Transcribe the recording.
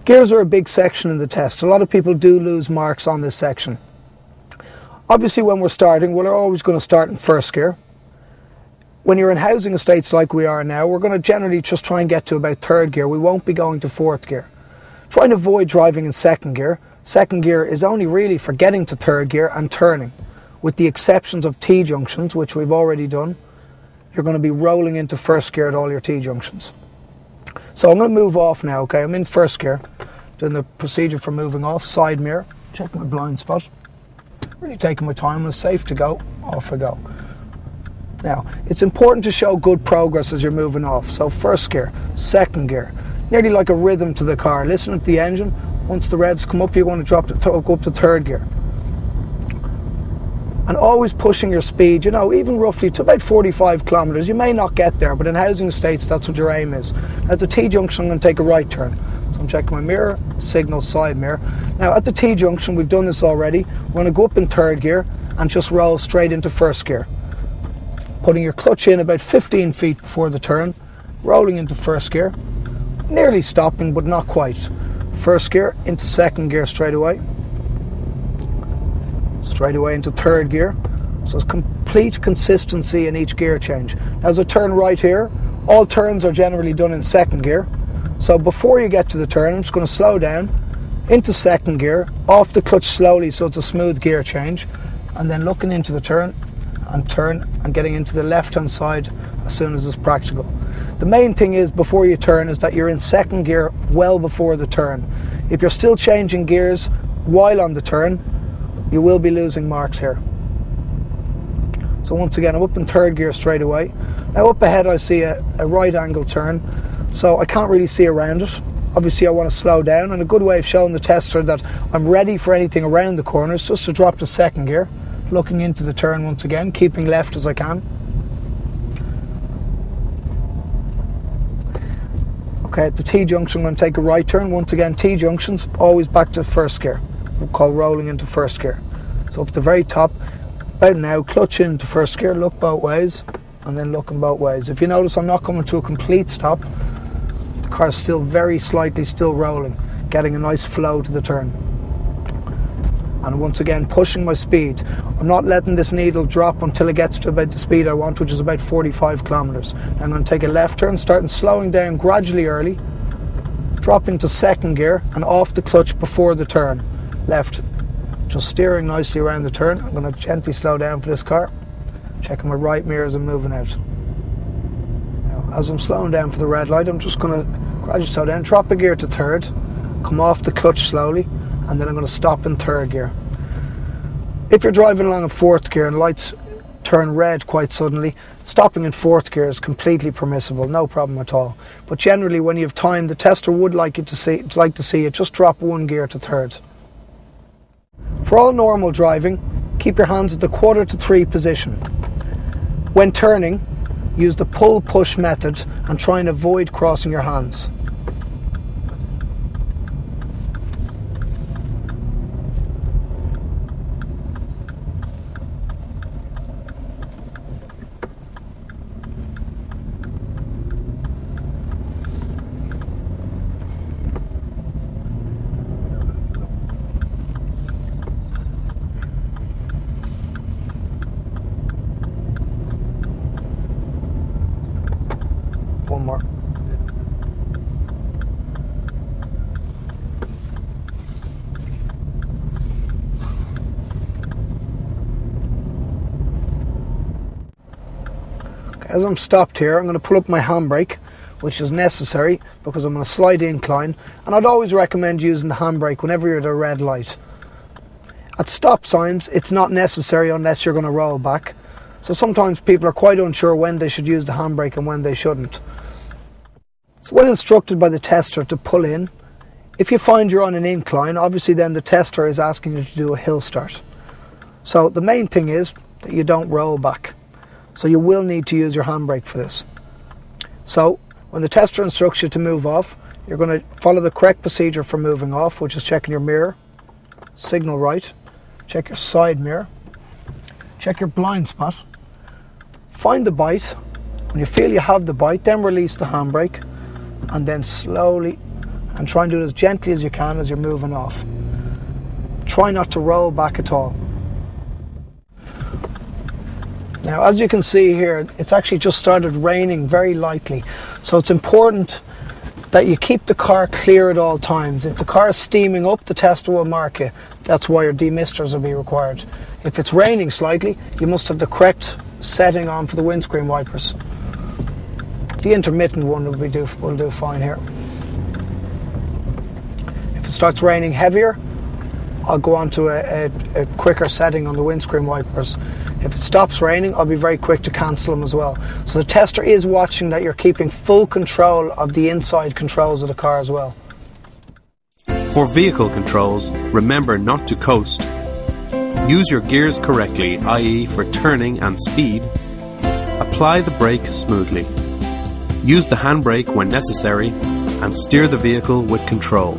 Gears are a big section in the test. A lot of people do lose marks on this section. Obviously when we're starting, we're always going to start in first gear. When you're in housing estates like we are now, we're going to generally just try and get to about third gear. We won't be going to fourth gear. Try and avoid driving in second gear. Second gear is only really for getting to third gear and turning. With the exceptions of T-junctions, which we've already done, you're going to be rolling into first gear at all your T-junctions. So I'm going to move off now, okay? I'm in first gear, doing the procedure for moving off. Side mirror, check my blind spot. Really taking my time, when it's safe to go, off I go. Now, it's important to show good progress as you're moving off. So first gear, second gear, nearly like a rhythm to the car. Listening to the engine, once the revs come up, you're going to go up to third gear. And always pushing your speed, you know, even roughly to about 45 kilometres. You may not get there, but in housing estates, that's what your aim is. At the T-junction, I'm going to take a right turn. So I'm checking my mirror, signal, side mirror. Now, at the T-junction, we've done this already. We're going to go up in third gear and just roll straight into first gear. Putting your clutch in about 15 feet before the turn, rolling into first gear. Nearly stopping, but not quite. First gear into second gear straight away. Straight away into third gear. So it's complete consistency in each gear change. As I turn right here, all turns are generally done in second gear. So before you get to the turn, I'm just going to slow down into second gear, off the clutch slowly so it's a smooth gear change, and then looking into the turn and getting into the left hand side as soon as it's practical. The main thing is before you turn is that you're in second gear well before the turn. If you're still changing gears while on the turn, you will be losing marks here. So once again, I'm up in third gear straight away. Now up ahead I see a right angle turn, so I can't really see around it. Obviously I want to slow down, and a good way of showing the tester that I'm ready for anything around the corner is just to drop to second gear, looking into the turn once again, keeping left as I can. Okay, at the T-junction I'm going to take a right turn. Once again, T-junctions, always back to first gear. We'll call rolling into first gear. So up to the very top, about now, clutch into first gear, look both ways, and then looking both ways. If you notice, I'm not coming to a complete stop. The car's still very slightly still rolling, getting a nice flow to the turn. And once again, pushing my speed. I'm not letting this needle drop until it gets to about the speed I want, which is about 45 kilometres. I'm going to take a left turn, starting slowing down gradually early, dropping to second gear and off the clutch before the turn. Left, just steering nicely around the turn. I'm going to gently slow down for this car, checking my right mirror as I'm moving out. Now, as I'm slowing down for the red light, I'm just going to gradually slow down, drop a gear to third, come off the clutch slowly, and then I'm going to stop in third gear. If you're driving along in fourth gear and lights turn red quite suddenly, stopping in fourth gear is completely permissible, no problem at all. But generally when you have time, the tester would like to see you just drop one gear to third. For all normal driving, keep your hands at the 2/4 to 3 position. When turning, use the pull-push method and try and avoid crossing your hands. One more. Okay, as I'm stopped here, I'm going to pull up my handbrake, which is necessary because I'm on a slight incline, and I'd always recommend using the handbrake whenever you're at a red light. At stop signs, it's not necessary unless you're going to roll back. So sometimes people are quite unsure when they should use the handbrake and when they shouldn't. It's well instructed by the tester to pull in. If you find you're on an incline, obviously then the tester is asking you to do a hill start. So the main thing is that you don't roll back. So you will need to use your handbrake for this. So when the tester instructs you to move off, you're going to follow the correct procedure for moving off, which is checking your mirror, signal right, check your side mirror, check your blind spot, find the bite. When you feel you have the bite, then release the handbrake, and then slowly and try and do it as gently as you can as you're moving off. Try not to roll back at all. Now, as you can see here, it's actually just started raining very lightly, so it's important that you keep the car clear at all times. If the car is steaming up, the tester will mark it. That's why your demisters will be required. If it's raining slightly, you must have the correct setting on for the windscreen wipers. The intermittent one will do fine here. If it starts raining heavier, I'll go on to a quicker setting on the windscreen wipers. If it stops raining, I'll be very quick to cancel them as well. So the tester is watching that you're keeping full control of the inside controls of the car as well. For vehicle controls, remember not to coast. Use your gears correctly, i.e. for turning and speed. Apply the brake smoothly. Use the handbrake when necessary, and steer the vehicle with control.